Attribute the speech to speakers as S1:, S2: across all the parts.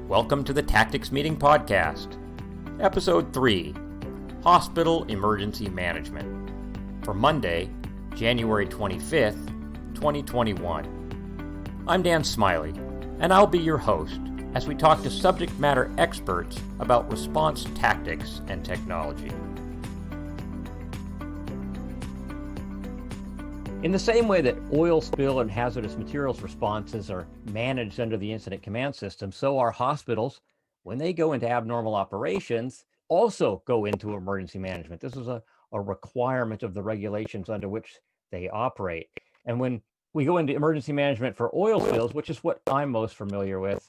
S1: Welcome to the Tactics Meeting Podcast, Episode 3, Hospital Emergency Management, for Monday, January 25th, 2021. I'm Dan Smiley, and I'll be your host as we talk to subject matter experts about response tactics and technology. In the same way that oil spill and hazardous materials responses are managed under the incident command system, so our hospitals, when they go into abnormal operations, also go into emergency management. This is a requirement of the regulations under which they operate. And when we go into emergency management for oil spills, which is what I'm most familiar with,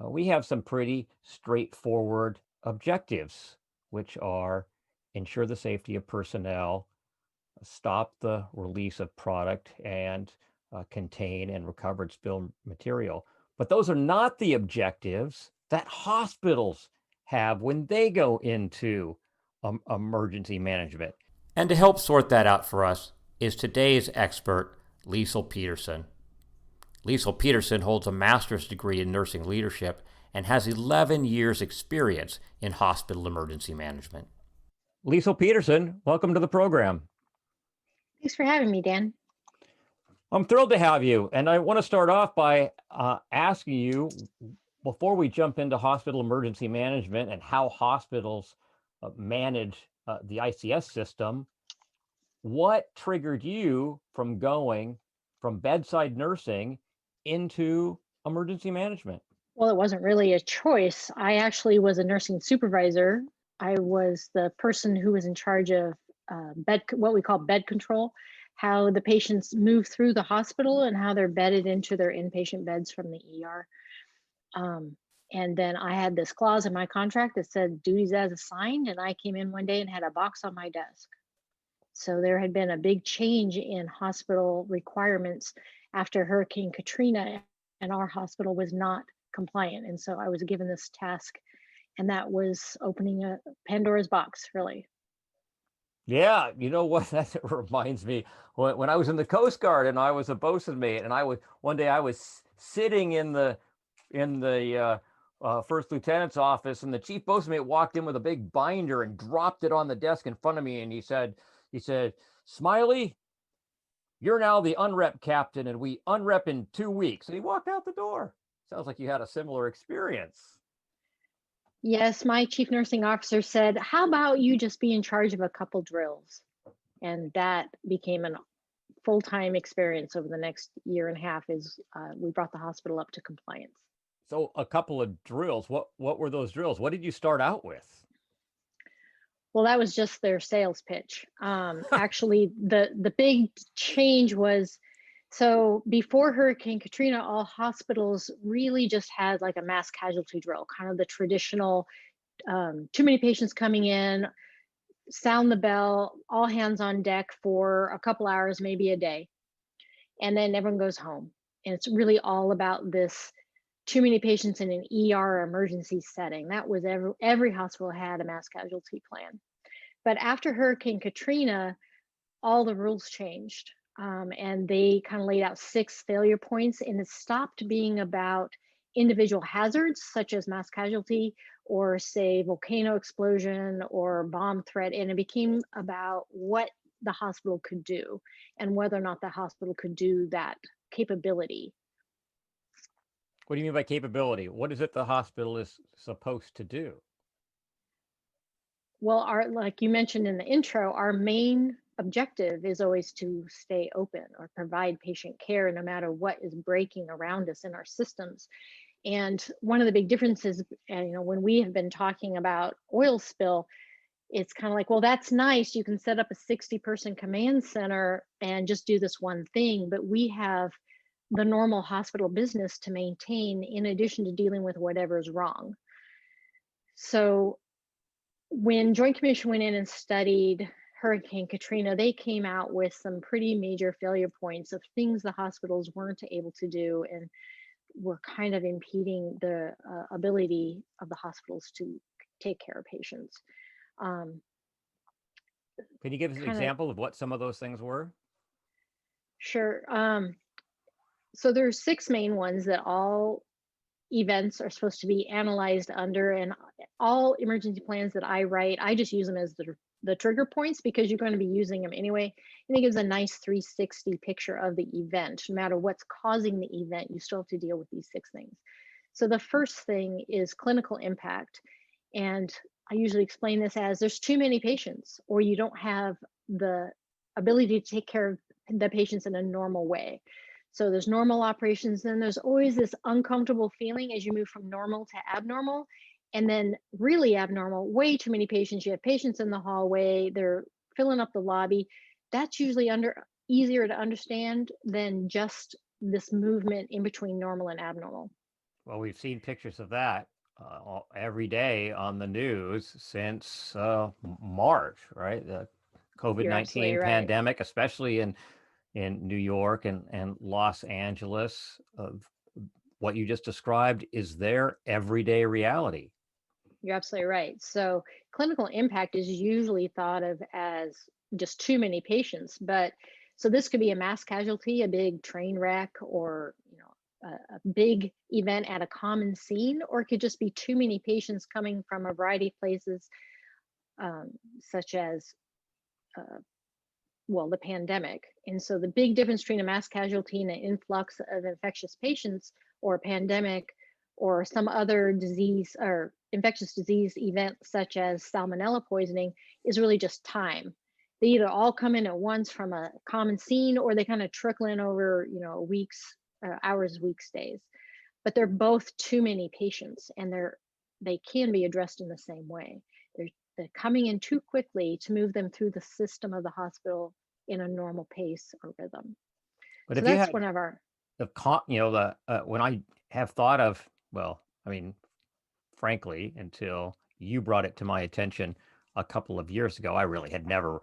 S1: we have some pretty straightforward objectives, which are ensure the safety of personnel, stop the release of product, and contain and recovered spill material. But those are not the objectives that hospitals have when they go into emergency management. And to help sort that out for us is today's expert, Liesl Peterson. Liesl Peterson holds a master's degree in nursing leadership and has 11 years experience in hospital emergency management. Liesl Peterson, welcome to the program.
S2: Thanks for having me, Dan.
S1: I'm thrilled to have you. And I want to start off by asking you, before we jump into hospital emergency management and how hospitals manage the ICS system, what triggered you from going from bedside nursing into emergency management?
S2: Well, it wasn't really a choice. I actually was a nursing supervisor. I was the person who was in charge of what we call bed control, how the patients move through the hospital and how they're bedded into their inpatient beds from the ER. And then I had this clause in my contract that said duties as assigned, and I came in one day and had a box on my desk. So there had been a big change in hospital requirements after Hurricane Katrina, and our hospital was not compliant. And so I was given this task, and that was opening a Pandora's box, really.
S1: Yeah, you know what? That reminds me when I was in the Coast Guard and I was a bosun mate, and one day I was sitting in the first lieutenant's office, and the chief bosun mate walked in with a big binder and dropped it on the desk in front of me, and he said, "Smiley, you're now the unrep captain, and we unrep in 2 weeks." And he walked out the door. Sounds like you had a similar experience.
S2: Yes, my chief nursing officer said, "How about you just be in charge of a couple drills?" And that became a full-time experience over the next year and a half. We brought the hospital up to compliance.
S1: So a couple of drills. What were those drills? What did you start out with?
S2: Well, that was just their sales pitch. Actually, the big change was, so before Hurricane Katrina, all hospitals really just had like a mass casualty drill, kind of the traditional, too many patients coming in, sound the bell, all hands on deck for a couple hours, maybe a day, and then everyone goes home. And it's really all about this too many patients in an ER emergency setting. That was every hospital had a mass casualty plan. But after Hurricane Katrina, all the rules changed. And they kind of laid out 6 failure points, and it stopped being about individual hazards such as mass casualty or, say, volcano explosion or bomb threat, and it became about what the hospital could do and whether or not the hospital could do that capability.
S1: What do you mean by capability? What is it the hospital is supposed to do?
S2: Well, like you mentioned in the intro, our main objective is always to stay open or provide patient care no matter what is breaking around us in our systems. And one of the big differences, when we have been talking about oil spill, it's kind of like, well, that's nice. You can set up a 60-person command center and just do this one thing, but we have the normal hospital business to maintain in addition to dealing with whatever's wrong. So when Joint Commission went in and studied Hurricane Katrina, they came out with some pretty major failure points of things the hospitals weren't able to do and were kind of impeding the ability of the hospitals to take care of patients.
S1: Can you give us an example of what some of those things were?
S2: Sure. So there's 6 main ones that all events are supposed to be analyzed under, and all emergency plans that I write, I just use them as the trigger points because you're going to be using them anyway. And it gives a nice 360 picture of the event. No matter what's causing the event, you still have to deal with these 6 things. So the first thing is clinical impact. And I usually explain this as there's too many patients, or you don't have the ability to take care of the patients in a normal way. So there's normal operations, then there's always this uncomfortable feeling as you move from normal to abnormal, and then really abnormal, way too many patients. You have patients in the hallway, they're filling up the lobby. That's usually easier to understand than just this movement in between normal and abnormal.
S1: Well, we've seen pictures of that every day on the news since March, right? The
S2: You're absolutely
S1: COVID-19
S2: right.
S1: pandemic, especially in New York and Los Angeles. What you just described is their everyday reality.
S2: You're absolutely right. So clinical impact is usually thought of as just too many patients, but so this could be a mass casualty, a big train wreck, or a big event at a common scene, or it could just be too many patients coming from a variety of places, such as the pandemic. And so the big difference between a mass casualty and an influx of infectious patients, or a pandemic, or some other disease or infectious disease event such as salmonella poisoning, is really just time. They either all come in at once from a common scene, or they kind of trickle in over, weeks, hours, weeks, days. But they're both too many patients, and they can be addressed in the same way. They're coming in too quickly to move them through the system of the hospital in a normal pace or rhythm.
S1: But
S2: So
S1: if you
S2: that's
S1: had
S2: one of our,
S1: when I have thought of, well, I mean, frankly, until you brought it to my attention a couple of years ago, I really had never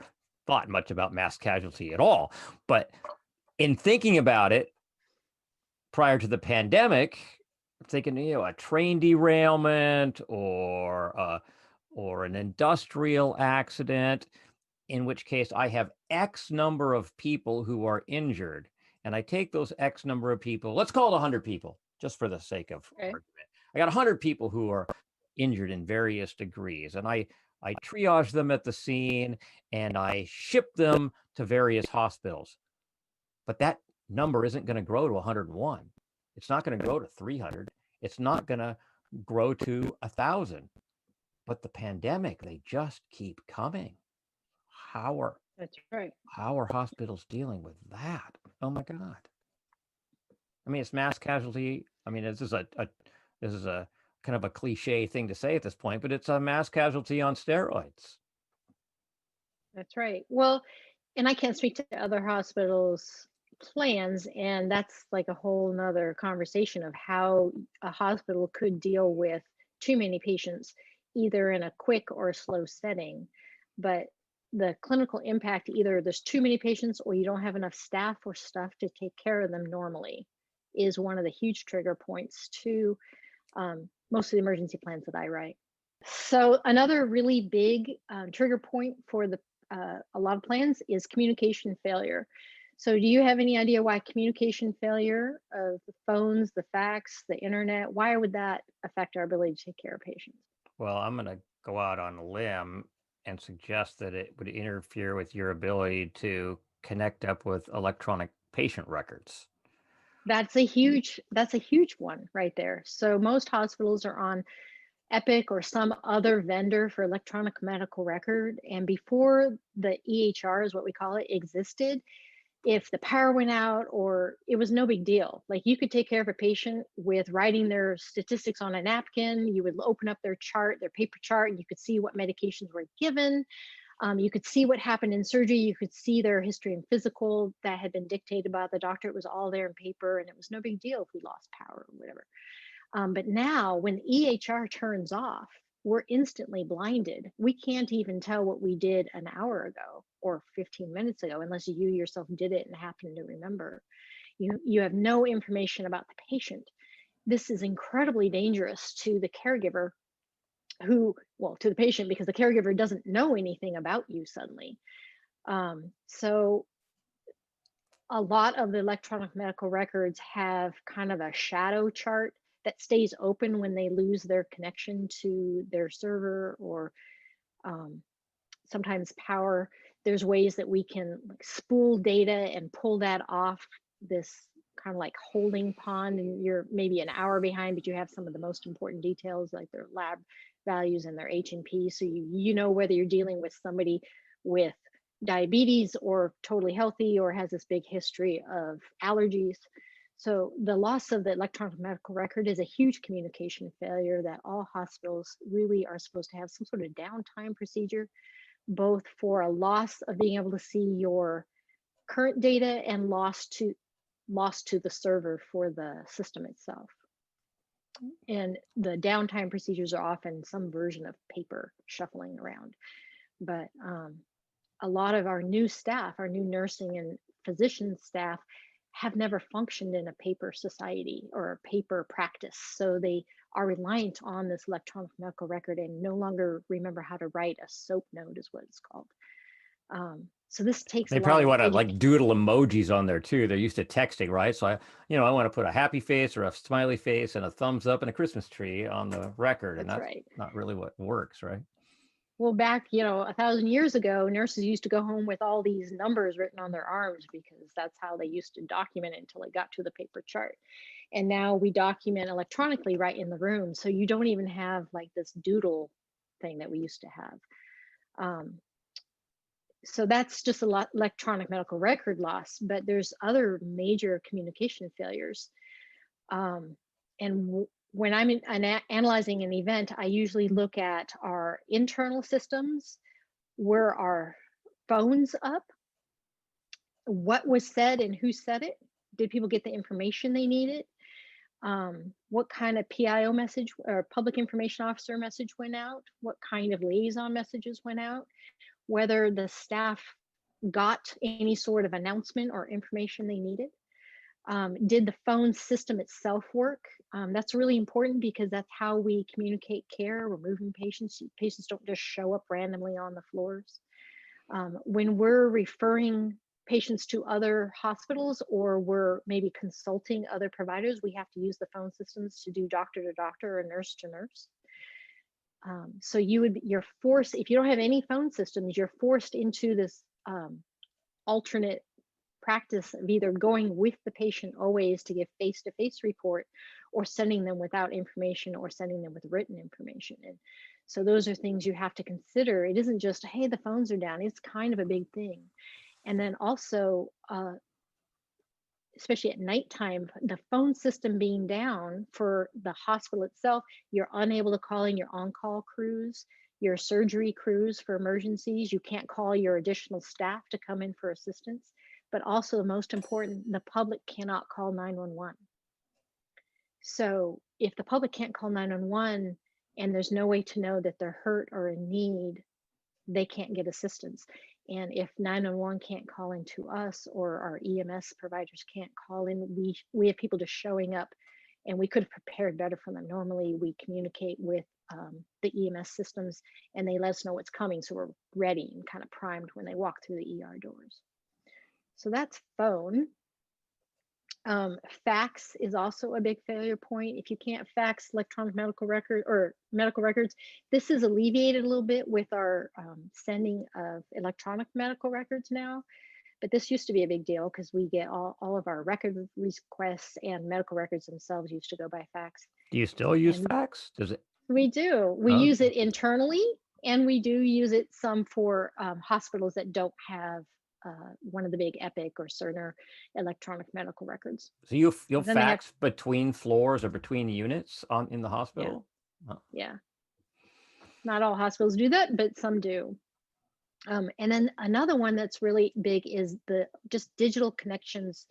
S1: thought much about mass casualty at all. But in thinking about it prior to the pandemic, thinking, a train derailment or an industrial accident, in which case I have X number of people who are injured. And I take those X number of people, let's call it 100 people, just for the sake of
S2: okay.
S1: argument. I got 100 people who are injured in various degrees, and I triage them at the scene and I ship them to various hospitals. But that number isn't going to grow to 101. It's not going to grow to 300. It's not going to grow to 1,000. But the pandemic, they just keep coming. How are
S2: That's right.
S1: how are hospitals dealing with that? Oh my God. I mean, it's mass casualty. I mean, this is a kind of a cliche thing to say at this point, but it's a mass casualty on steroids.
S2: That's right. Well, and I can't speak to other hospitals' plans, and that's like a whole nother conversation of how a hospital could deal with too many patients, either in a quick or a slow setting. But the clinical impact, either there's too many patients or you don't have enough staff or stuff to take care of them normally, is one of the huge trigger points to most of the emergency plans that I write. So another really big trigger point for a lot of plans is communication failure. So do you have any idea why communication failure of the phones, the fax, the internet, why would that affect our ability to take care of patients?
S1: Well, I'm going to go out on a limb and suggest that it would interfere with your ability to connect up with electronic patient records.
S2: That's a huge one right there. So most hospitals are on Epic or some other vendor for electronic medical record. And before the EHR, is what we call it, existed, if the power went out, or it was no big deal. Like you could take care of a patient with writing their statistics on a napkin. You would open up their chart, their paper chart, and you could see what medications were given. You could see what happened in surgery. You could see their history and physical that had been dictated by the doctor. It was all there in paper, and it was no big deal if we lost power or whatever. But now, when EHR turns off, we're instantly blinded. We can't even tell what we did an hour ago or 15 minutes ago, unless you yourself did it and happen to remember. You have no information about the patient. This is incredibly dangerous to the caregiver to the patient, because the caregiver doesn't know anything about you suddenly. So a lot of the electronic medical records have kind of a shadow chart that stays open when they lose their connection to their server, or um, sometimes power. There's ways that we can like spool data and pull that off this kind of like holding pond, and you're maybe an hour behind, but you have some of the most important details like their lab values and their H&P. So you know whether you're dealing with somebody with diabetes or totally healthy or has this big history of allergies. So the loss of the electronic medical record is a huge communication failure that all hospitals really are supposed to have some sort of downtime procedure, both for a loss of being able to see your current data and loss to the server for the system itself. And the downtime procedures are often some version of paper shuffling around. But a lot of our new staff, our new nursing and physician staff, have never functioned in a paper society or a paper practice. So they are reliant on this electronic medical record and no longer remember how to write a SOAP note, is what it's called. So this takes
S1: They
S2: a lot
S1: probably
S2: of
S1: want to like doodle emojis on there too. They're used to texting, right? So I want to put a happy face or a smiley face and a thumbs up and a Christmas tree on the record. And
S2: That's
S1: that's
S2: right.
S1: not really what works, right?
S2: Well, back, 1,000 years ago, nurses used to go home with all these numbers written on their arms because that's how they used to document it until it got to the paper chart. And now we document electronically right in the room. So you don't even have like this doodle thing that we used to have. So that's just a lot electronic medical record loss, but there's other major communication failures. When I'm analyzing an event, I usually look at our internal systems. Were our phones up? What was said and who said it? Did people get the information they needed? What kind of PIO message or public information officer message went out? What kind of liaison messages went out? Whether the staff got any sort of announcement or information they needed. Did the phone system itself work? That's really important because that's how we communicate care. We're moving patients. Patients don't just show up randomly on the floors. When we're referring patients to other hospitals or we're maybe consulting other providers, we have to use the phone systems to do doctor to doctor or nurse to nurse. So you're forced, if you don't have any phone systems, you're forced into this alternate practice of either going with the patient always to give face-to-face report or sending them without information or sending them with written information. And so those are things you have to consider. It isn't just, hey, the phones are down. It's kind of a big thing. And then also, especially at nighttime, the phone system being down for the hospital itself, you're unable to call in your on-call crews, your surgery crews for emergencies. You can't call your additional staff to come in for assistance. But also, the most important, the public cannot call 911. So if the public can't call 911 and there's no way to know that they're hurt or in need, they can't get assistance. And if 911 can't call into us or our EMS providers can't call in, we have people just showing up, and we could have prepared better for them. Normally we communicate with the EMS systems and they let us know what's coming, so we're ready and kind of primed when they walk through the ER doors. So that's phone. Fax is also a big failure point. If you can't fax electronic medical record or medical records, this is alleviated a little bit with our sending of electronic medical records now. But this used to be a big deal because we get all of our record requests, and medical records themselves used to go by fax.
S1: Do you still use fax? Does it?
S2: We do. We use it internally, and we do use it some for hospitals that don't have one of the big Epic or Cerner electronic medical records.
S1: So you'll fax between floors or between units in the hospital?
S2: Yeah. Oh. Yeah. Not all hospitals do that, but some do. And then another one that's really big is the just digital connections,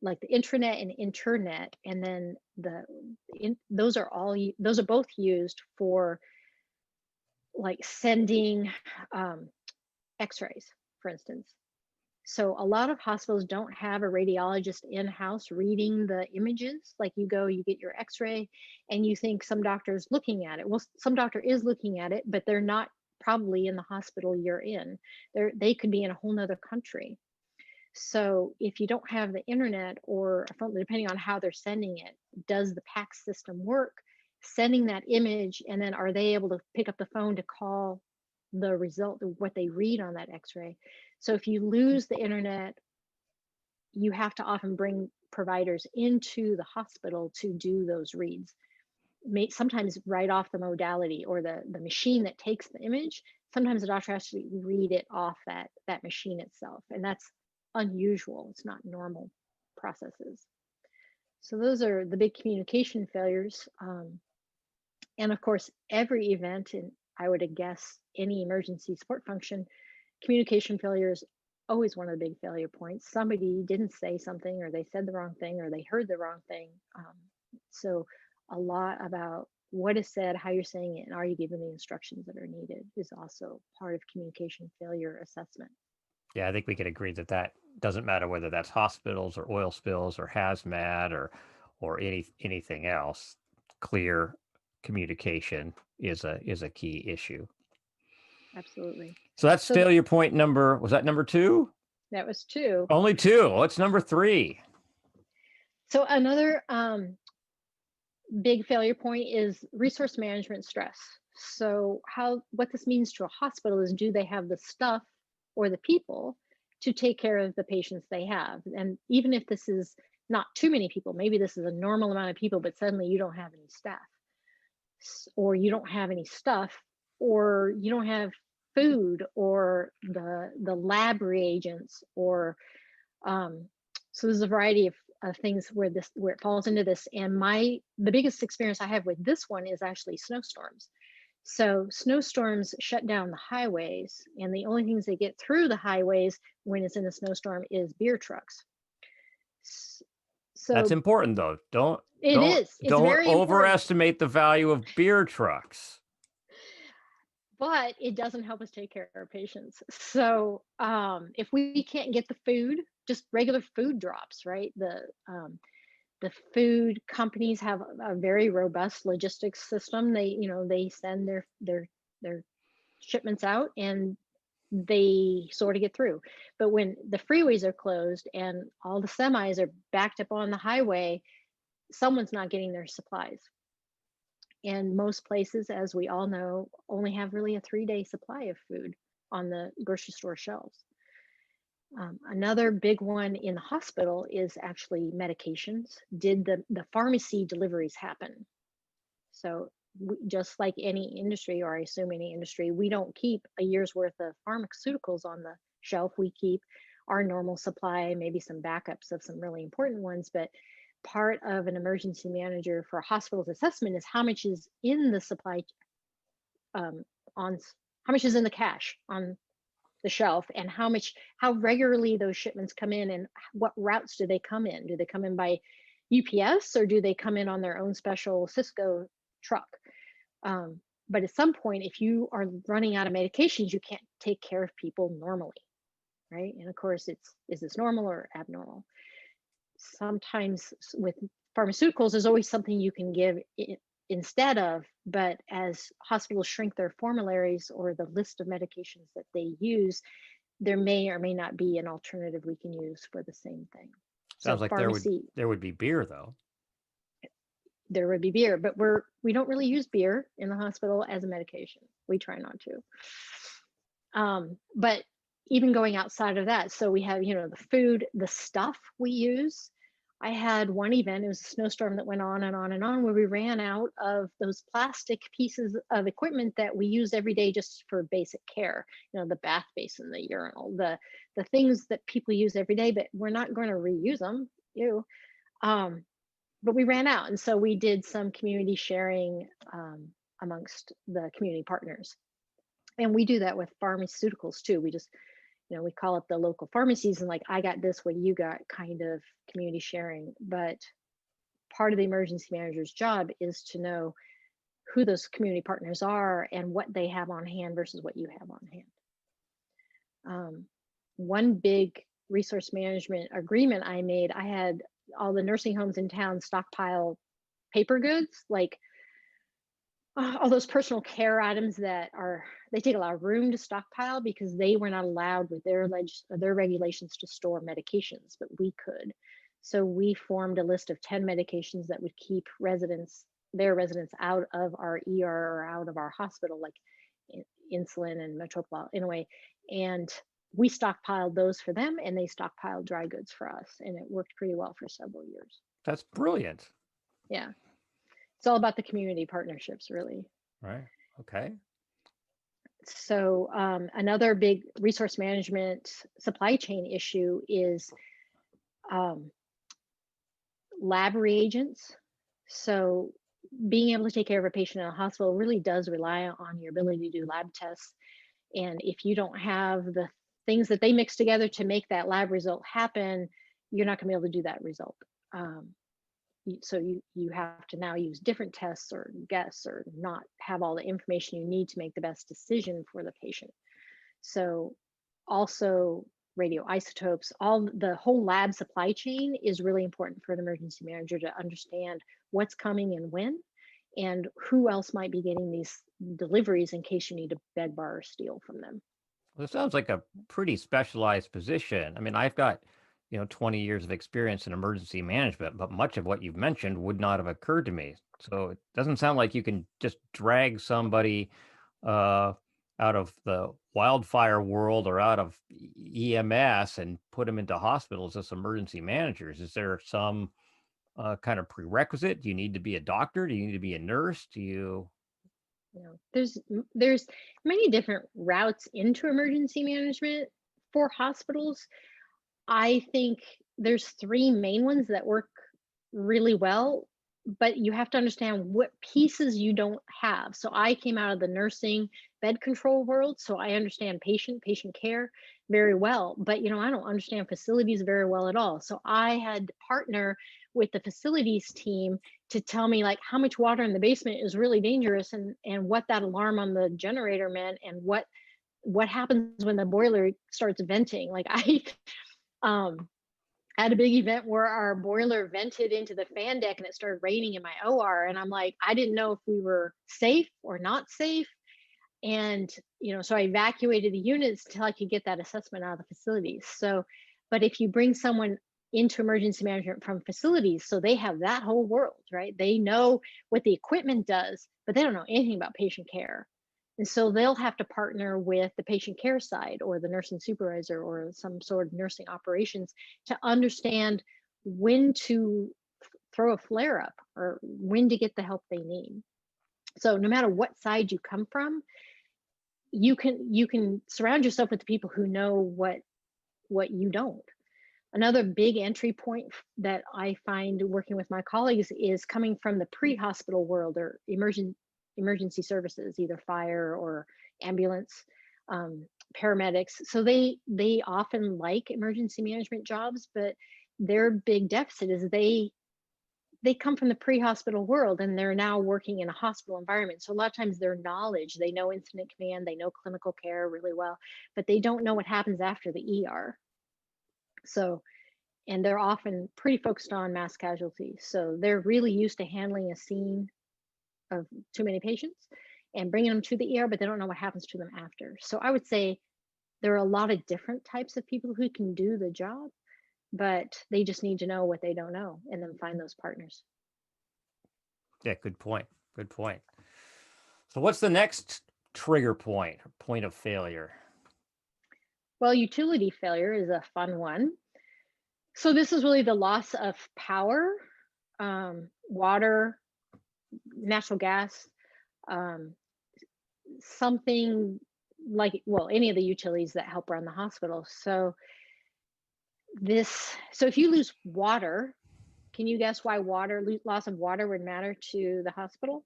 S2: like the intranet and internet. And then those are both used for like sending x-rays, for instance. So a lot of hospitals don't have a radiologist in-house reading the images. Like you get your x-ray and you think some doctor is looking at it. Well, some doctor is looking at it, but they're not probably in the hospital you're in. They could be in a whole nother country. So if you don't have the internet or a phone, depending on how they're sending it, does the PACS system work sending that image, and then are they able to pick up the phone to call the result of what they read on that x-ray? So if you lose the internet, you have to often bring providers into the hospital to do those reads. Sometimes write off the modality or the machine that takes the image. Sometimes the doctor has to read it off that machine itself, and that's unusual. It's not normal processes. So those are the big communication failures. And of course, every event, and I would guess any emergency support function, communication failure is always one of the big failure points. Somebody didn't say something, or they said the wrong thing, or they heard the wrong thing. So a lot about what is said, how you're saying it, and are you given the instructions that are needed is also part of communication failure assessment.
S1: Yeah, I think we could agree that that doesn't matter whether that's hospitals or oil spills or hazmat or anything else. Clear communication is a key issue.
S2: Absolutely.
S1: So that's failure point number, was that number 2?
S2: That was 2.
S1: Only 2. What's number 3?
S2: So another big failure point is resource management stress. So what this means to a hospital is, do they have the stuff or the people to take care of the patients they have? And even if this is not too many people, maybe this is a normal amount of people, but suddenly you don't have any staff, or you don't have any stuff, or you don't have food or the lab reagents, or so there's a variety of things where it falls into this. And the biggest experience I have with this one is actually snowstorms. So snowstorms shut down the highways, and the only things that get through the highways when it's in a snowstorm is beer trucks. So
S1: that's important, though. Don't
S2: It's very
S1: overestimate the value of beer trucks.
S2: But it doesn't help us take care of our patients. So if we can't get the food, just regular food drops, right? The food companies have a very robust logistics system. They send their shipments out, and they sort of get through. But when the freeways are closed and all the semis are backed up on the highway, someone's not getting their supplies. And most places, as we all know, only have really a 3-day supply of food on the grocery store shelves. Another big one in the hospital is actually medications. Did the pharmacy deliveries happen? So just like any industry, or I assume any industry, we don't keep a year's worth of pharmaceuticals on the shelf. We keep our normal supply, maybe some backups of some really important ones. But part of an emergency manager for a hospital's assessment is how much is in the supply, on how much is in the cache on the shelf, and how regularly those shipments come in, and what routes do they come in? Do they come in by UPS, or do they come in on their own special Cisco truck? But at some point, if you are running out of medications, you can't take care of people normally, right? And of course, is this normal or abnormal? Sometimes with pharmaceuticals, there's always something you can give instead of, but as hospitals shrink their formularies or the list of medications that they use, there may or may not be an alternative we can use for the same thing.
S1: Sounds like there would be beer, though.
S2: There would be beer, but we don't really use beer in the hospital as a medication. We try not to. But even going outside of that, so we have, the food, the stuff we use. I had one event, it was a snowstorm that went on and on and on, where we ran out of those plastic pieces of equipment that we use every day just for basic care. The bath basin, the urinal, the things that people use every day, but we're not going to reuse them. But we ran out. And so we did some community sharing amongst the community partners. And we do that with pharmaceuticals too. We just, we call up the local pharmacies and, like, I got this, what you got, kind of community sharing. But part of the emergency manager's job is to know who those community partners are and what they have on hand versus what you have on hand. One big resource management agreement I made, I had all the nursing homes in town stockpile paper goods, like all those personal care items that they take a lot of room to stockpile because they were not allowed with their regulations to store medications, but we could. So we formed a list of 10 medications that would keep their residents out of our ER or out of our hospital, like insulin and metoprolol in a way. And we stockpiled those for them, and they stockpiled dry goods for us, and it worked pretty well for several years.
S1: That's brilliant.
S2: Yeah. It's all about the community partnerships, really.
S1: Right. Okay.
S2: So another big resource management supply chain issue is um, lab reagents. So being able to take care of a patient in a hospital really does rely on your ability to do lab tests. And if you don't have the things that they mix together to make that lab result happen, you're not going to be able to do that result. So you have to now use different tests or guess or not have all the information you need to make the best decision for the patient. So also radioisotopes, all the whole lab supply chain is really important for an emergency manager to understand what's coming and when, and who else might be getting these deliveries in case you need to beg, borrow, or steal from them.
S1: Well, it sounds like a pretty specialized position. I mean, I've got, 20 years of experience in emergency management, but much of what you've mentioned would not have occurred to me. So it doesn't sound like you can just drag somebody uh, out of the wildfire world or out of EMS and put them into hospitals as emergency managers. Is there some kind of prerequisite? Do you need to be a doctor? Do you need to be a nurse? Do you?
S2: There's many different routes into emergency management for hospitals. I think there's three main ones that work really well, but you have to understand what pieces you don't have. So I came out of the nursing bed control world, so I understand patient care very well, but I don't understand facilities very well at all. So I had to partner with the facilities team to tell me like how much water in the basement is really dangerous, and what that alarm on the generator meant, and what happens when the boiler starts venting. Like I um at a big event where our boiler vented into the fan deck and it started raining in my OR. And I'm like, I didn't know if we were safe or not safe. And, so I evacuated the units until I could get that assessment out of the facilities. So, but if you bring someone into emergency management from facilities, so they have that whole world, right? They know what the equipment does, but they don't know anything about patient care. And so they'll have to partner with the patient care side or the nursing supervisor or some sort of nursing operations to understand when to throw a flare up or when to get the help they need. So no matter what side you come from, you can surround yourself with the people who know what you don't. Another big entry point that I find working with my colleagues is coming from the pre-hospital world or emergency services, either fire or ambulance, paramedics. So they often like emergency management jobs, but their big deficit is they come from the pre-hospital world and they're now working in a hospital environment. So a lot of times their knowledge, they know incident command, they know clinical care really well, but they don't know what happens after the ER. So, and they're often pretty focused on mass casualties. So they're really used to handling a scene of too many patients and bringing them to the ER, but they don't know what happens to them after. So I would say there are a lot of different types of people who can do the job, but they just need to know what they don't know and then find those partners.
S1: Yeah, good point. Good point. So what's the next trigger point or point of failure?
S2: Well, utility failure is a fun one. So this is really the loss of power, water, natural gas, um, something like, well, any of the utilities that help run the hospital. So if you lose water, can you guess why loss of water would matter to the hospital?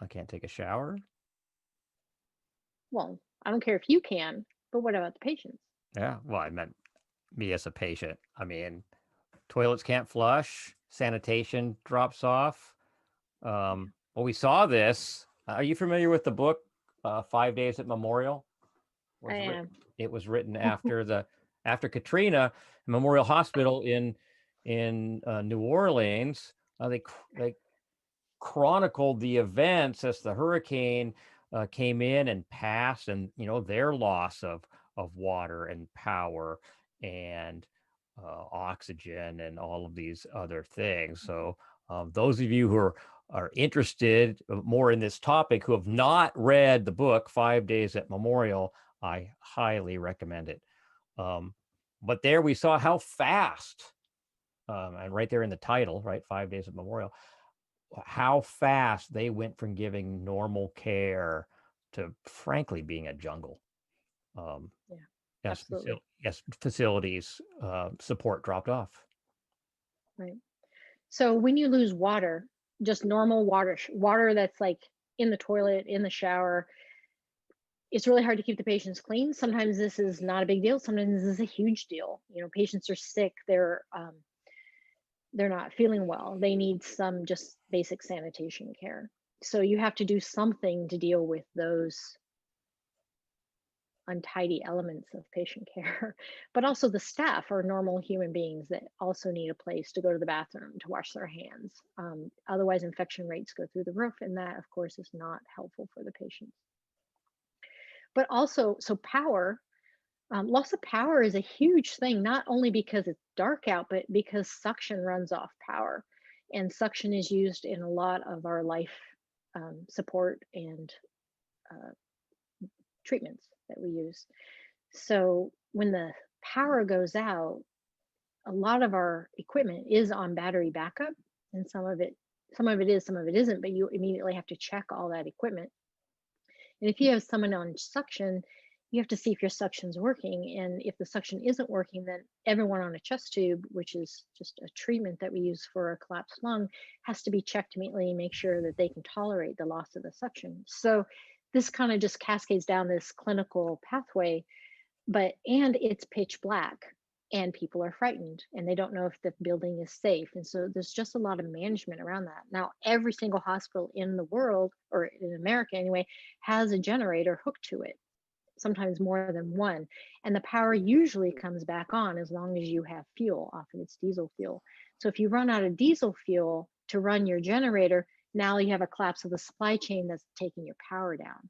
S1: I can't take a shower.
S2: Well, I don't care if you can, but what about the patients?
S1: Yeah, well, I meant me as a patient. I mean, toilets can't flush, sanitation drops off. Well, we saw this. Are you familiar with the book 5 Days at Memorial?
S2: I am.
S1: It was written after Katrina. Memorial Hospital in New Orleans. They chronicled the events as the hurricane came in and passed, and their loss of water and power and oxygen and all of these other things. So those of you who are interested more in this topic, who have not read the book 5 Days at Memorial, I highly recommend it. But there we saw how fast, and right there in the title, right, 5 Days at Memorial, how fast they went from giving normal care to, frankly, being a jungle.
S2: Yeah,
S1: As
S2: absolutely.
S1: facilities support dropped off.
S2: Right. So when you lose water, just normal water, water that's like in the toilet, in the shower, it's really hard to keep the patients clean. Sometimes this is not a big deal. Sometimes this is a huge deal. Patients are sick. They're not feeling well. They need some just basic sanitation care. So you have to do something to deal with those untidy elements of patient care. But also the staff are normal human beings that also need a place to go to the bathroom, to wash their hands. Otherwise, infection rates go through the roof, and that, of course, is not helpful for the patients. But also, so power, loss of power is a huge thing, not only because it's dark out, but because suction runs off power. And suction is used in a lot of our life support and uh, treatments that we use. So when the power goes out, a lot of our equipment is on battery backup, and some of it is, some of it isn't, but you immediately have to check all that equipment. And if you have someone on suction, you have to see if your suction's working. And if the suction isn't working, then everyone on a chest tube, which is just a treatment that we use for a collapsed lung, has to be checked immediately and make sure that they can tolerate the loss of the suction. So this kind of just cascades down this clinical pathway, and it's pitch black and people are frightened and they don't know if the building is safe. And so there's just a lot of management around that. Now, every single hospital in the world, or in America anyway, has a generator hooked to it, sometimes more than one. And the power usually comes back on as long as you have fuel. Often it's diesel fuel. So if you run out of diesel fuel to run your generator, now you have a collapse of the supply chain that's taking your power down.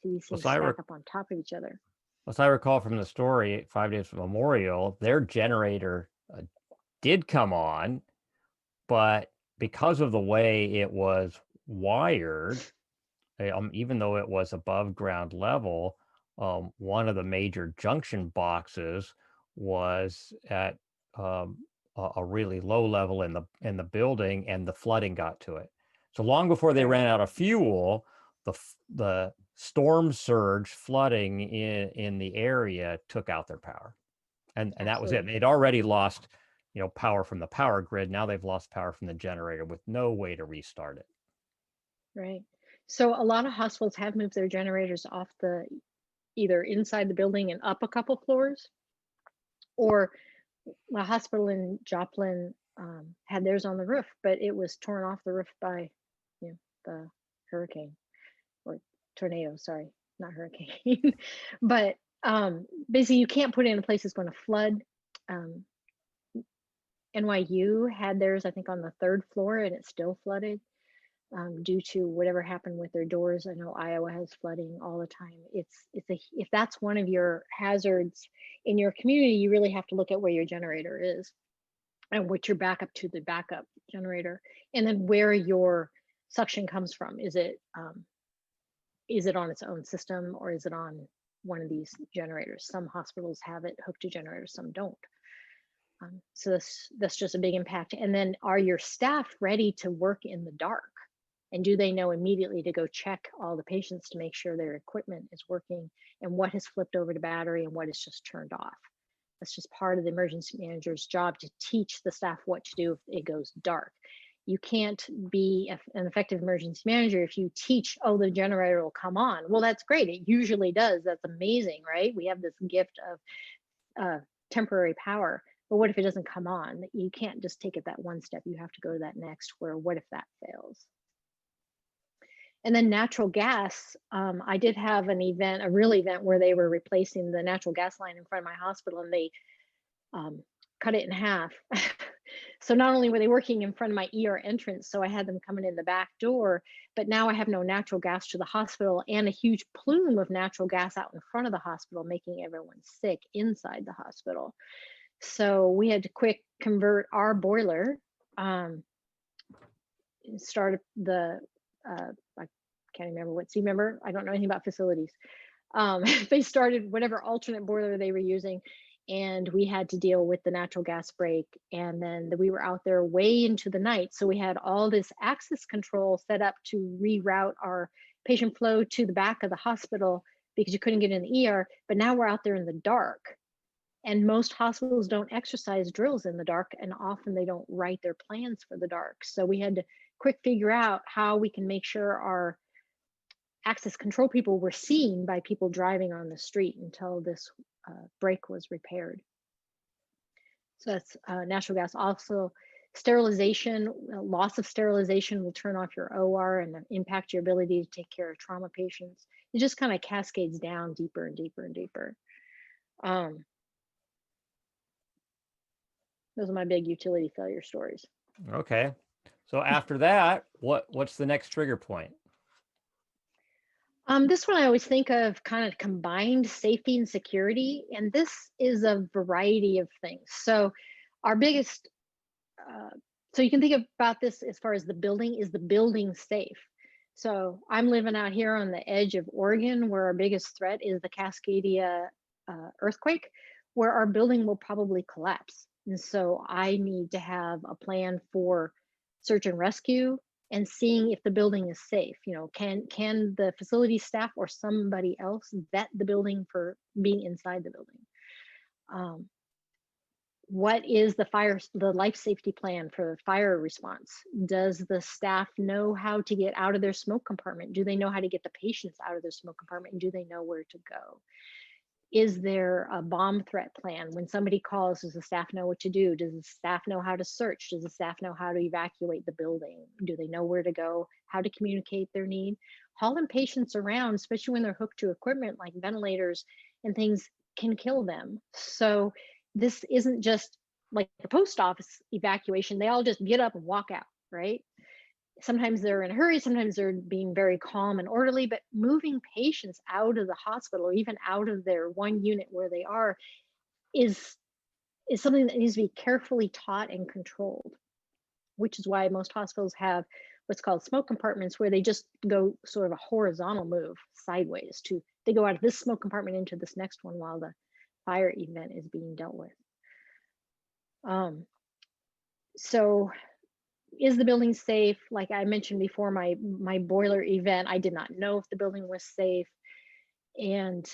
S2: So these
S1: Well,
S2: things stack up on top of each other.
S1: as I recall from the story, 5 Days Memorial, their generator did come on, but because of the way it was wired, even though it was above ground level, one of the major junction boxes was at a really low level in the building, and the flooding got to it. So long before they ran out of fuel, the storm surge flooding in the area took out their power, and that was it. They'd already lost power from the power grid. Now they've lost power from the generator with no way to restart it.
S2: Right. So a lot of hospitals have moved their generators off either inside the building and up a couple floors, or a hospital in Joplin had theirs on the roof, but it was torn off the roof by the hurricane or tornado. Sorry, not hurricane. But basically, you can't put it in a place that's going to flood. NYU had theirs, I think, on the third floor, and it still flooded. Due to whatever happened with their doors. I know Iowa has flooding all the time. If that's one of your hazards in your community, you really have to look at where your generator is and what your backup to the backup generator, and then where your suction comes from. Is it on its own system, or is it on one of these generators? Some hospitals have it hooked to generators, some don't. So that's just a big impact. And then, are your staff ready to work in the dark? And do they know immediately to go check all the patients to make sure their equipment is working, and what has flipped over to battery and what is just turned off? That's just part of the emergency manager's job, to teach the staff what to do if it goes dark. You can't be an effective emergency manager if you teach, oh, the generator will come on. Well, that's great. It usually does. That's amazing, right? We have this gift of temporary power. But what if it doesn't come on? You can't just take it that one step. You have to go to that next, where what if that fails? And then natural gas, I did have a real event where they were replacing the natural gas line in front of my hospital, and they cut it in half. So not only were they working in front of my ER entrance, so I had them coming in the back door, but now I have no natural gas to the hospital and a huge plume of natural gas out in front of the hospital, making everyone sick inside the hospital. So we had to quick convert our boiler, um, start the, I can't remember what, see, remember, I don't know anything about facilities. They started whatever alternate boiler they were using, and we had to deal with the natural gas break. And then we were out there way into the night. So we had all this access control set up to reroute our patient flow to the back of the hospital because you couldn't get in the ER. But now we're out there in the dark. And most hospitals don't exercise drills in the dark, and often they don't write their plans for the dark. So we had to quick figure out how we can make sure our access control people were seen by people driving on the street until this break was repaired. So that's natural gas. Also, sterilization, loss of sterilization will turn off your OR and impact your ability to take care of trauma patients. It just kind of cascades down deeper and deeper and deeper. Those are my big utility failure stories.
S1: Okay. So after that, what's the next trigger point?
S2: This one I always think of kind of combined safety and security, and this is a variety of things. So our biggest, so you can think about this as far as the building, is the building safe? So I'm living out here on the edge of Oregon, where our biggest threat is the Cascadia earthquake, where our building will probably collapse. And so I need to have a plan for search and rescue and seeing if the building is safe. You know, can the facility staff or somebody else vet the building for being inside the building? What is the life safety plan for fire response? Does the staff know how to get out of their smoke compartment? Do they know how to get the patients out of their smoke compartment? And do they know where to go? Is there a bomb threat plan? When somebody calls, does the staff know what to do? Does the staff know how to search? Does the staff know how to evacuate the building? Do they know where to go, how to communicate their need? Hauling patients around, especially when they're hooked to equipment like ventilators and things, can kill them. So this isn't just like the post office evacuation. They all just get up and walk out, right? Sometimes they're in a hurry, sometimes they're being very calm and orderly, but moving patients out of the hospital or even out of their one unit where they are is something that needs to be carefully taught and controlled, which is why most hospitals have what's called smoke compartments, where they just go sort of a horizontal move sideways to, they go out of this smoke compartment into this next one while the fire event is being dealt with. So is the building safe? Like I mentioned before, my boiler event, I did not know if the building was safe. And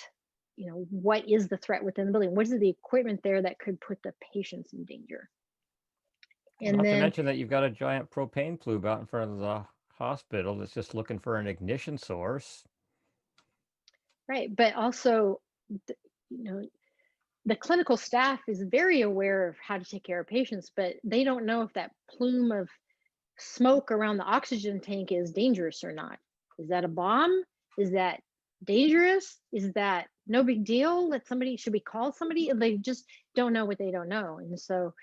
S2: you know, what is the threat within the building? What is the equipment there that could put the patients in danger? And
S1: Not to
S2: then,
S1: mention that you've got a giant propane plume out in front of the hospital that's just looking for an ignition source.
S2: right, but also, you know, the clinical staff is very aware of how to take care of patients, but they don't know if that plume of smoke around the oxygen tank is dangerous or not. Is that a bomb? Is that dangerous? Is that no big deal? That somebody, should we call somebody? They just don't know what they don't know. And so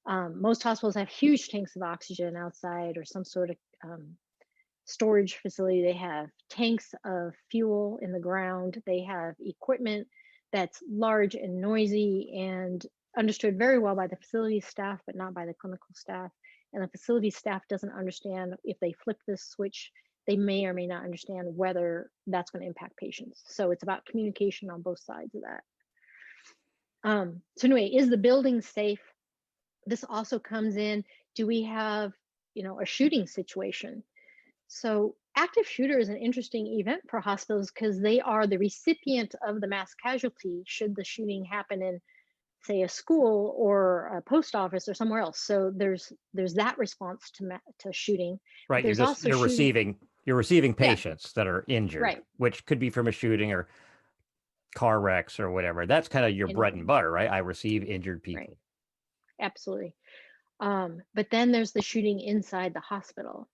S2: most hospitals have huge tanks of oxygen outside or some sort of storage facility. They have tanks of fuel in the ground. They have equipment that's large and noisy and understood very well by the facility staff, but not by the clinical staff. And the facility staff doesn't understand if they flip this switch, they may or may not understand whether that's going to impact patients. So it's about communication on both sides of that. So anyway, is the building safe? This also comes in, do we have, you know, a shooting situation? So active shooter is an interesting event for hospitals because they are the recipient of the mass casualty should the shooting happen in, say, a school or a post office or somewhere else. So there's that response to shooting.
S1: Right,
S2: There's also
S1: you're receiving patients that are injured,
S2: right,
S1: which could be from a shooting or car wrecks or whatever. That's kind of your bread and butter, right? I receive injured people.
S2: right, absolutely. But then there's the shooting inside the hospital.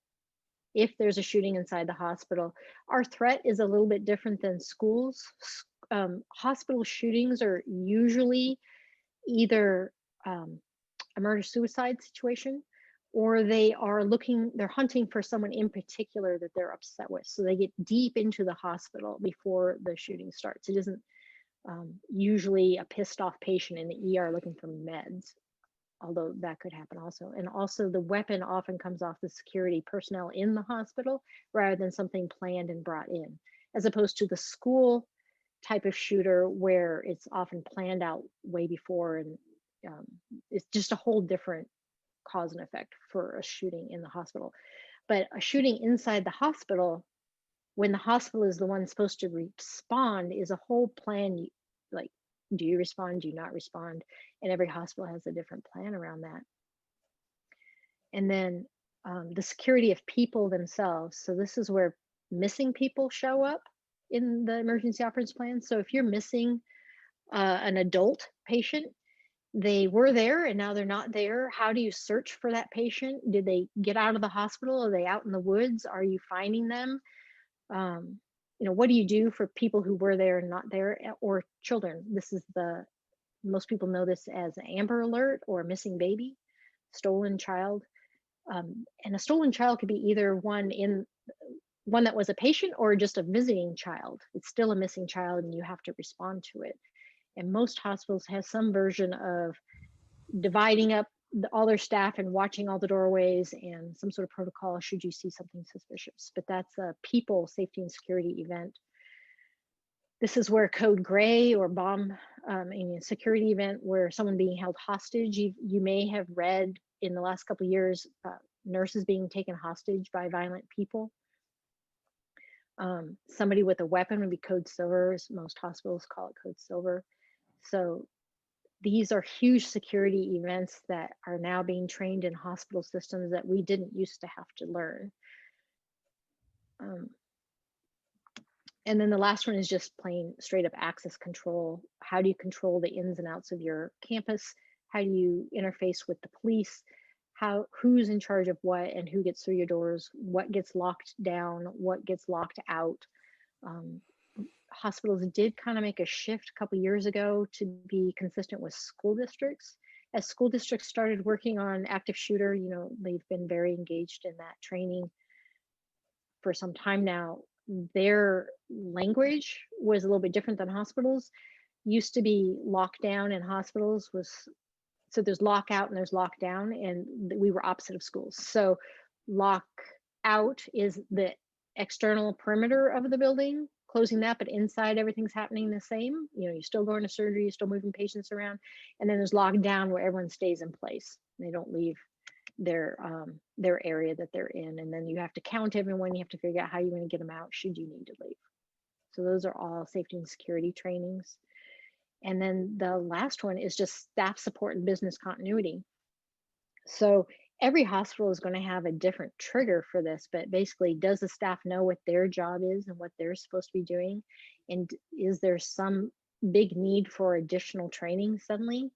S2: If there's a shooting inside the hospital, our threat is a little bit different than schools. Hospital shootings are usually either a murder-suicide situation, or they're hunting for someone in particular that they're upset with. So they get deep into the hospital before the shooting starts. It isn't usually a pissed off patient in the ER looking for meds, although that could happen also. And also the weapon often comes off the security personnel in the hospital rather than something planned and brought in, as opposed to the school type of shooter where it's often planned out way before, and um, it's just a whole different cause and effect for a shooting in the hospital. But a shooting inside the hospital, when the hospital is the one supposed to respond, is a whole plan. Like, do you respond? Do you not respond? And every hospital has a different plan around that. And then the security of people themselves. So this is where missing people show up in the emergency operations plan. So if you're missing an adult patient, they were there and now they're not there. How do you search for that patient? Did they get out of the hospital? Are they out in the woods? Are you finding them? What do you do for people who were there and not there, or children? This is most people know this as an Amber Alert or a missing baby, stolen child. And a stolen child could be either one that was a patient or just a visiting child. It's still a missing child and you have to respond to it. And most hospitals have some version of dividing up all their staff and watching all the doorways and some sort of protocol should you see something suspicious. But that's a people safety and security event. This is where code gray or bomb security event where someone being held hostage. You may have read in the last couple of years nurses being taken hostage by violent people. Somebody with a weapon would be code silver. Most hospitals call it code silver. So these are huge security events that are now being trained in hospital systems that we didn't used to have to learn. And then the last one is just plain straight up access control. How do you control the ins and outs of your campus? How do you interface with the police? Who's in charge of what and who gets through your doors? What gets locked down? What gets locked out? Hospitals did kind of make a shift a couple years ago to be consistent with school districts. As school districts started working on active shooter, they've been very engaged in that training for some time now. Their language was a little bit different than hospitals. Used to be lockdown in hospitals so there's lockout and there's lockdown, and we were opposite of schools. So lockout is the external perimeter of the building, closing that, but inside everything's happening the same. You're still going to surgery, you're still moving patients around. And then there's lockdown where everyone stays in place. They don't leave their area that they're in. And then you have to count everyone. You have to figure out how you're going to get them out should you need to leave. So those are all safety and security trainings. And then the last one is just staff support and business continuity. So every hospital is going to have a different trigger for this, but basically, does the staff know what their job is and what they're supposed to be doing? And is there some big need for additional training suddenly?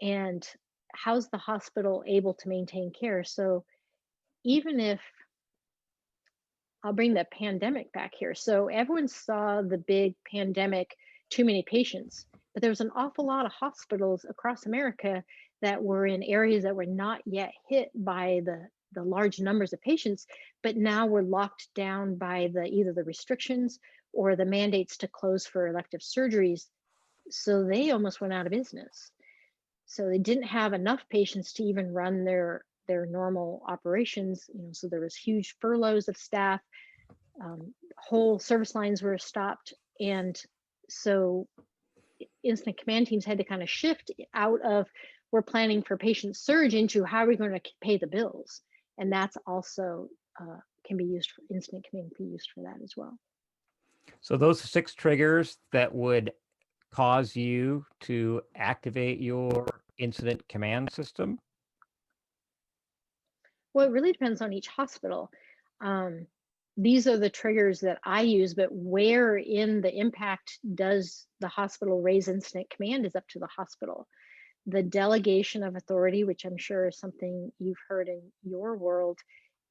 S2: And how's the hospital able to maintain care? So even if, I'll bring the pandemic back here. So everyone saw the big pandemic, too many patients, but there was an awful lot of hospitals across America that were in areas that were not yet hit by the large numbers of patients, but now were locked down by either the restrictions or the mandates to close for elective surgeries. So they almost went out of business. So they didn't have enough patients to even run their normal operations. So there was huge furloughs of staff. Whole service lines were stopped, and so incident command teams had to kind of shift out of we're planning for patient surge into how are we going to pay the bills, and that's also can be used for incident command, can be used for that as well.
S1: So those 6 triggers that would cause you to activate your incident command system?
S2: Well, it really depends on each hospital. These are the triggers that I use, but where in the impact does the hospital raise incident command is up to the hospital. The delegation of authority, which I'm sure is something you've heard in your world,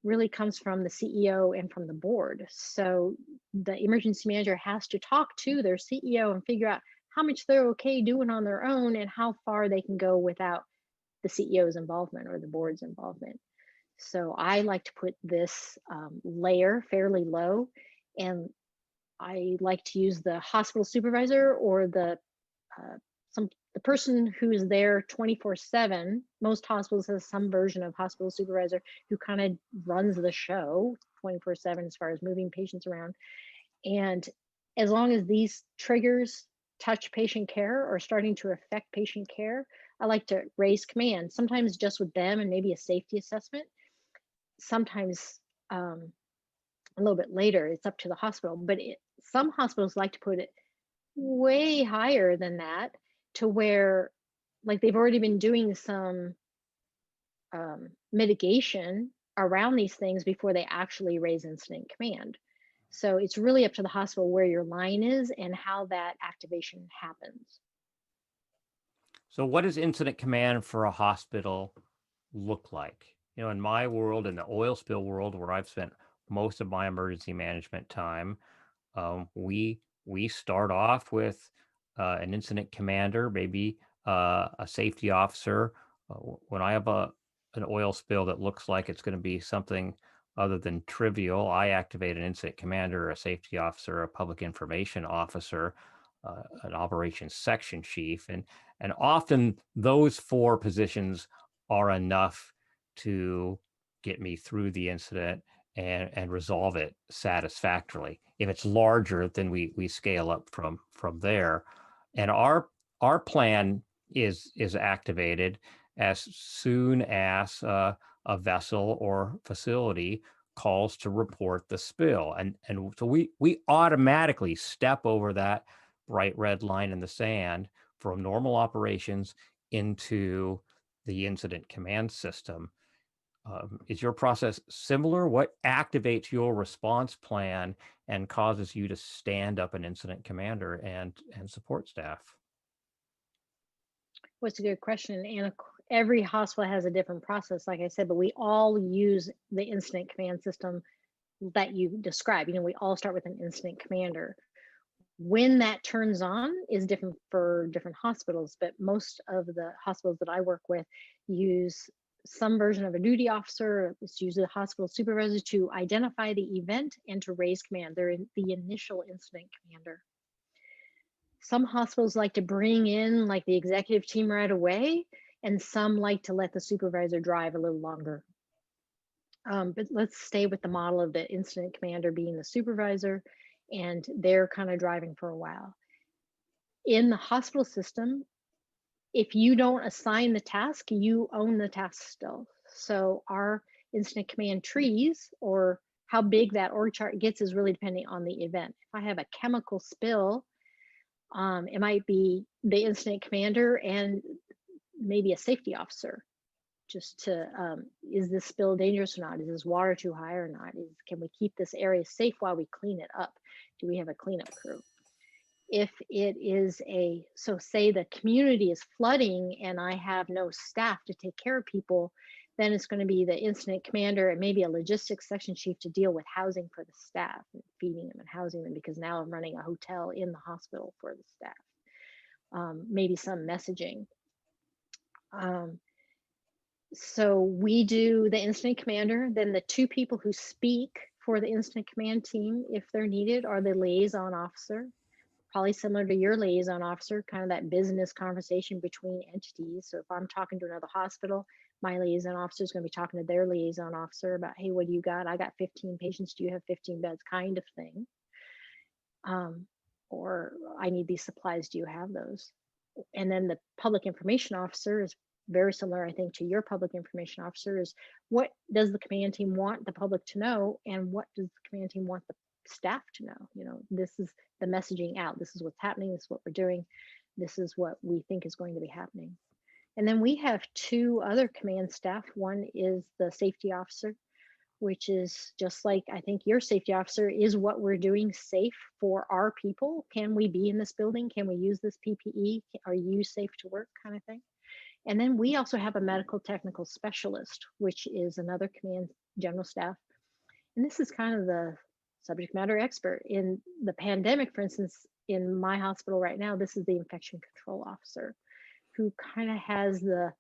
S2: really comes from the CEO and from the board. So the emergency manager has to talk to their CEO and figure out how much they're okay doing on their own and how far they can go without the CEO's involvement or the board's involvement. So I like to put this layer fairly low, and I like to use the hospital supervisor or uh, the person who's there 24/7. Most hospitals have some version of hospital supervisor who kind of runs the show 24/7 as far as moving patients around. And as long as these triggers touch patient care or starting to affect patient care, I like to raise command, sometimes just with them and maybe a safety assessment. Sometimes a little bit later, it's up to the hospital, but some hospitals like to put it way higher than that, to where like they've already been doing some mitigation around these things before they actually raise incident command. So it's really up to the hospital where your line is and how that activation happens.
S1: So what does incident command for a hospital look like? In my world, in the oil spill world, where I've spent most of my emergency management time, we start off with an incident commander, maybe a safety officer. When I have an oil spill that looks like it's going to be something other than trivial, I activate an incident commander, a safety officer, a public information officer, an operations section chief, and often those four positions are enough to get me through the incident and resolve it satisfactorily. If it's larger, then we scale up from there. And our plan is activated as soon as a vessel or facility calls to report the spill. And so we automatically step over that bright red line in the sand from normal operations into the incident command system. Is your process similar? What activates your response plan and causes you to stand up an incident commander and support staff?
S2: Well, it's a good question. And every hospital has a different process, like I said, but we all use the incident command system that you described. We all start with an incident commander. When that turns on is different for different hospitals, but most of the hospitals that I work with use some version of a duty officer. It's usually the hospital supervisor to identify the event and to raise command. They're the initial incident commander. Some hospitals like to bring in like the executive team right away, and some like to let the supervisor drive a little longer. But let's stay with the model of the incident commander being the supervisor, and they're kind of driving for a while. In the hospital system, if you don't assign the task, you own the task still. So our incident command trees, or how big that org chart gets, is really depending on the event. If I have a chemical spill, it might be the incident commander and maybe a safety officer, just to, is this spill dangerous or not? Is this water too high or not? Can we keep this area safe while we clean it up? Do we have a cleanup crew? If it is so say the community is flooding and I have no staff to take care of people, then it's going to be the incident commander and maybe a logistics section chief to deal with housing for the staff and feeding them and housing them, because now I'm running a hotel in the hospital for the staff. Maybe some messaging. So we do the incident commander, then the two people who speak for the incident command team, if they're needed, are the liaison officer, probably similar to your liaison officer, kind of that business conversation between entities. So if I'm talking to another hospital, my liaison officer is going to be talking to their liaison officer about, hey, what do you got? I got 15 patients. Do you have 15 beds? Kind of thing. Or I need these supplies. Do you have those? And then the public information officer is very similar, I think, to your public information officer. Is what does the command team want the public to know, and what does the command team want the staff to know? This is the messaging out. This is what's happening. This is what we're doing. This is what we think is going to be happening. And then we have two other command staff. One is the safety officer, which is just like, I think your safety officer is what we're doing safe for our people. Can we be in this building? Can we use this PPE? Are you safe to work, kind of thing? And then we also have a medical technical specialist, which is another command general staff. And this is kind of the subject matter expert. In the pandemic, for instance, in my hospital right now, this is the infection control officer, who kind of has the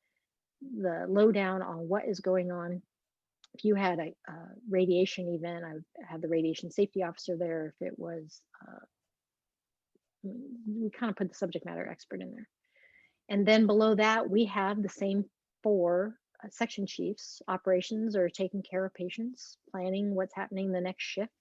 S2: the lowdown on what is going on. If you had a radiation event, I would have the radiation safety officer there. If it was, we kind of put the subject matter expert in there. And then below that, we have the same four section chiefs. Operations are taking care of patients, planning what's happening the next shift.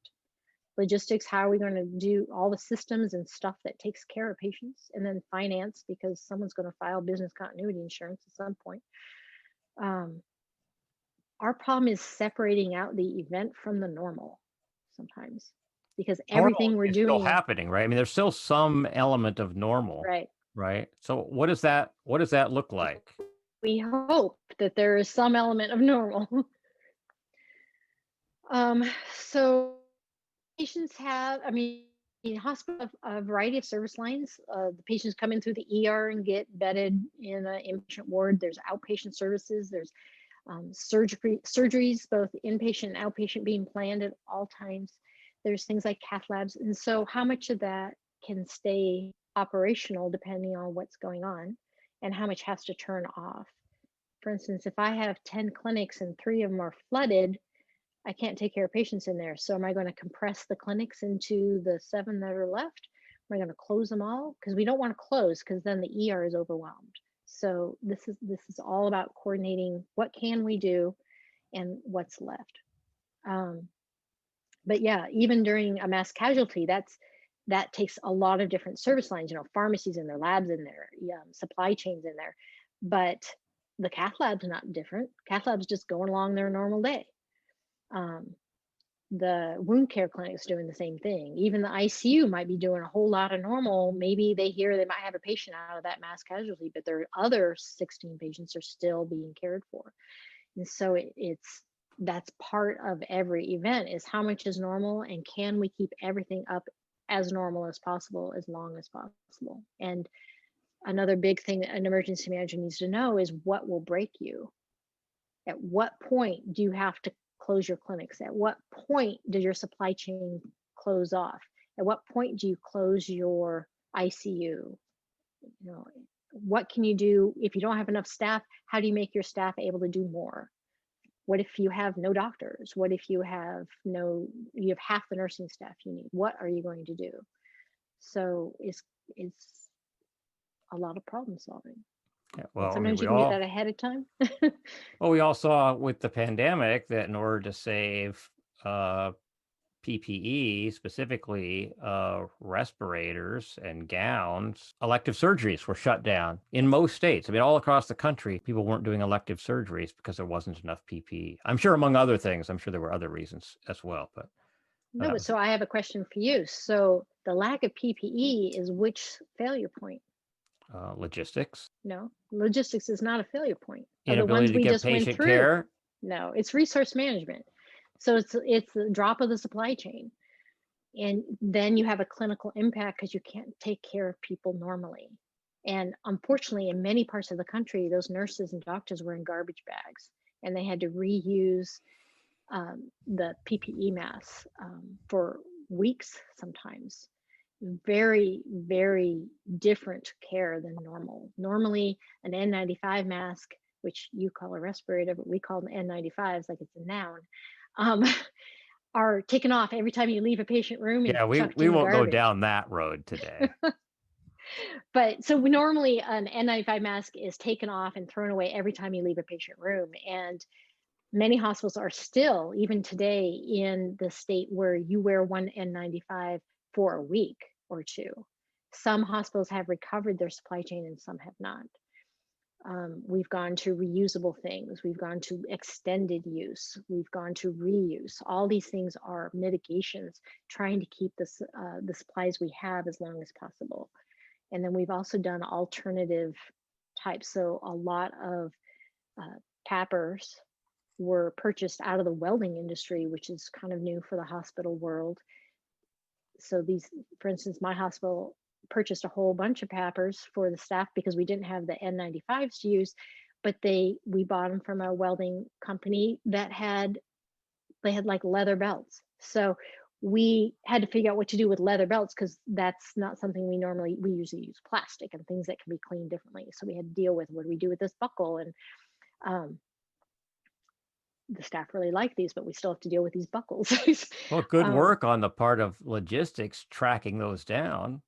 S2: Logistics, how are we going to do all the systems and stuff that takes care of patients. And then finance, because someone's going to file business continuity insurance at some point. Our problem is separating out the event from the normal sometimes, because everything
S1: Normal
S2: we're
S1: is still
S2: doing,
S1: happening, right? I mean, there's still some element of normal,
S2: right?
S1: right? So what does that look like?
S2: We hope that there is some element of normal. So patients have, I mean, in hospital, a variety of service lines. The patients come in through the ER and get bedded in an inpatient ward. There's outpatient services. There's surgeries, both inpatient and outpatient, being planned at all times. There's things like cath labs. And so how much of that can stay operational depending on what's going on, and how much has to turn off? For instance, if I have 10 clinics and 3 of them are flooded, I can't take care of patients in there. So am I going to compress the clinics into the 7 that are left? Am I going to close them all? Because we don't want to close, because then the ER is overwhelmed. So this is all about coordinating what can we do and what's left. But yeah, even during a mass casualty, that takes a lot of different service lines. You know, pharmacies in there, labs in there, supply chains in there. But the cath lab's not different. Cath lab's just going along their normal day. The wound care clinic's doing the same thing. Even the ICU might be doing a whole lot of normal. Maybe they hear they might have a patient out of that mass casualty, but their other 16 patients are still being cared for. And so that's part of every event, is how much is normal, and can we keep everything up as normal as possible, as long as possible. And another big thing that an emergency manager needs to know is what will break you. At what point do you have to close your clinics? At what point does your supply chain close off? At what point do you close your ICU? You know, what can you do if you don't have enough staff? How do you make your staff able to do more? What if you have no doctors? What if you have half the nursing staff you need? What are you going to do? So it's a lot of problem solving.
S1: Yeah, well,
S2: Sometimes you can do that ahead of time.
S1: Well, we all saw with the pandemic that in order to save PPE, specifically respirators and gowns, elective surgeries were shut down in most states. I mean, all across the country, people weren't doing elective surgeries because there wasn't enough PPE. I'm sure, among other things, I'm sure there were other reasons as well. But
S2: no, but so I have a question for you. So the lack of PPE is which failure point?
S1: Logistics.
S2: No, logistics is not a failure point.
S1: Inability to give patient care.
S2: No, it's resource management. So it's the drop of the supply chain. And then you have a clinical impact because you can't take care of people normally. And unfortunately, in many parts of the country, those nurses and doctors were in garbage bags, and they had to reuse the PPE masks for weeks sometimes. Very, very different care than normal. Normally, an N95 mask, which you call a respirator, but we call them N95s like it's a noun, are taken off every time you leave a patient room. And
S1: yeah, we won't go down that road today.
S2: But so normally an N95 mask is taken off and thrown away every time you leave a patient room. And many hospitals are still, even today, in the state where you wear one N95 for a week or two. Some hospitals have recovered their supply chain and some have not. We've gone to reusable things. We've gone to extended use. We've gone to reuse. All these things are mitigations, trying to keep the supplies we have as long as possible. And then we've also done alternative types. So a lot of PAPRs were purchased out of the welding industry, which is kind of new for the hospital world. So these, for instance, my hospital purchased a whole bunch of PAPRs for the staff because we didn't have the N95s to use, but we bought them from a welding company that had like leather belts. So we had to figure out what to do with leather belts, because that's not something we usually use plastic and things that can be cleaned differently. So we had to deal with, what do we do with this buckle? And Um, the staff really like these, but we still have to deal with these buckles.
S1: Well, good
S2: um,
S1: work on the part of logistics tracking those down.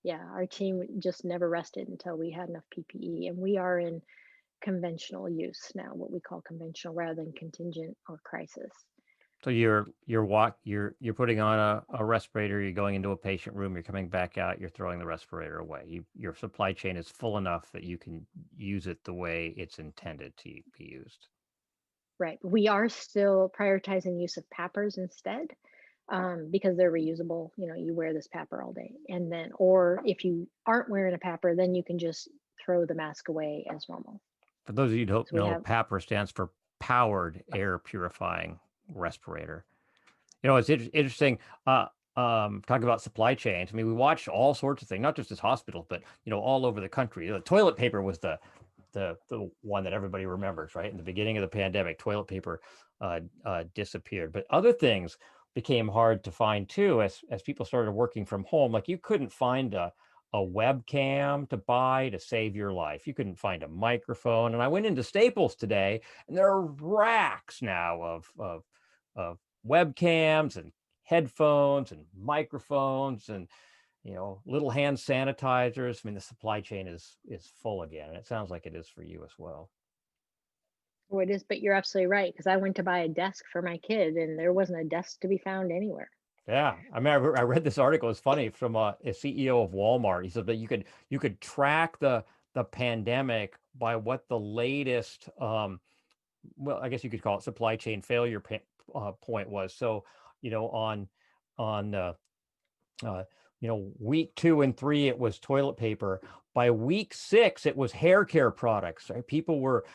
S2: yeah, our team just never rested until we had enough PPE, and we are in conventional use now, what we call conventional rather than contingent or crisis.
S1: So you're putting on a respirator, you're going into a patient room, you're coming back out, you're throwing the respirator away. Your supply chain is full enough that you can use it the way it's intended to be used.
S2: Right. We are still prioritizing use of PAPRs instead, because they're reusable. You know, you wear this PAPR all day, and then, or if you aren't wearing a PAPR, then you can just throw the mask away as normal.
S1: For those of you who don't
S2: So we
S1: know,
S2: have,
S1: PAPR stands for Powered Air Purifying Respirator. It's interesting. Talking about supply chains. I mean, we watched all sorts of things, not just as hospitals, but all over the country. The toilet paper was the one that everybody remembers, right? In the beginning of the pandemic, toilet paper disappeared, but other things became hard to find too as people started working from home. Like you couldn't find a webcam to buy to save your life. You couldn't find a microphone. And I went into Staples today, and there are racks now of webcams and headphones and microphones and little hand sanitizers. I mean, the supply chain is full again, and it sounds like it is for you as well.
S2: oh, it is, but you're absolutely right, because I went to buy a desk for my kid, and there wasn't a desk to be found anywhere.
S1: Yeah, I mean, I read this article. It's funny from a CEO of Walmart. He said that you could track the pandemic by what the latest well, I guess you could call it supply chain failure point was. So on week 2 and 3 it was toilet paper. By week 6 it was hair care products. Right? People were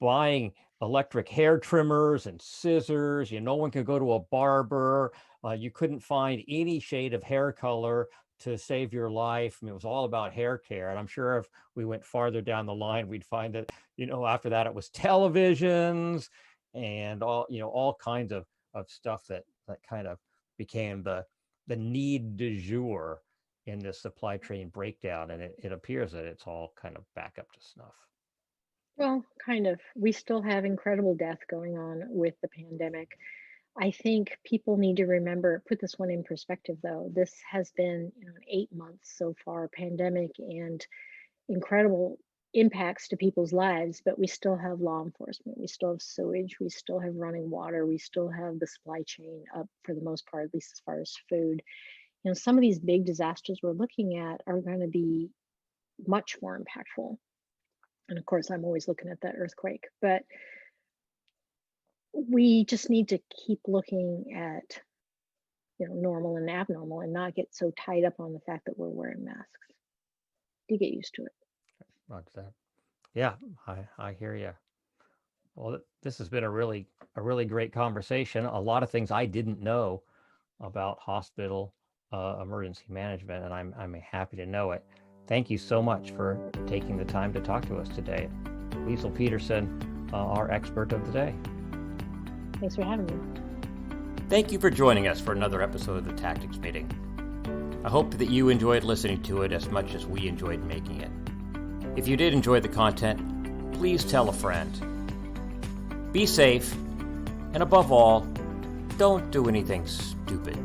S1: buying electric hair trimmers and scissors. No one could go to a barber. You couldn't find any shade of hair color to save your life. I mean, it was all about hair care. And I'm sure if we went farther down the line, we'd find that, after that, it was televisions and all kinds of stuff that kind of became the need du jour in this supply chain breakdown. And it appears that it's all kind of back up to snuff.
S2: Well, kind of. We still have incredible death going on with the pandemic. I think people need to remember, put this one in perspective though. This has been, 8 months so far, pandemic and incredible impacts to people's lives, but we still have law enforcement, we still have sewage, we still have running water, we still have the supply chain up for the most part, at least as far as food. Some of these big disasters we're looking at are going to be much more impactful. And of course, I'm always looking at that earthquake, but we just need to keep looking at normal and abnormal and not get so tied up on the fact that we're wearing masks. You get used to it.
S1: Roger that. Yeah, I hear you. Well, this has been a really great conversation. A lot of things I didn't know about hospital emergency management, and I'm happy to know it. Thank you so much for taking the time to talk to us today. Liesl Peterson, our expert of the day.
S2: Thanks for having me.
S1: Thank you for joining us for another episode of the Tactics Meeting. I hope that you enjoyed listening to it as much as we enjoyed making it. If you did enjoy the content, please tell a friend. Be safe, and above all, don't do anything stupid.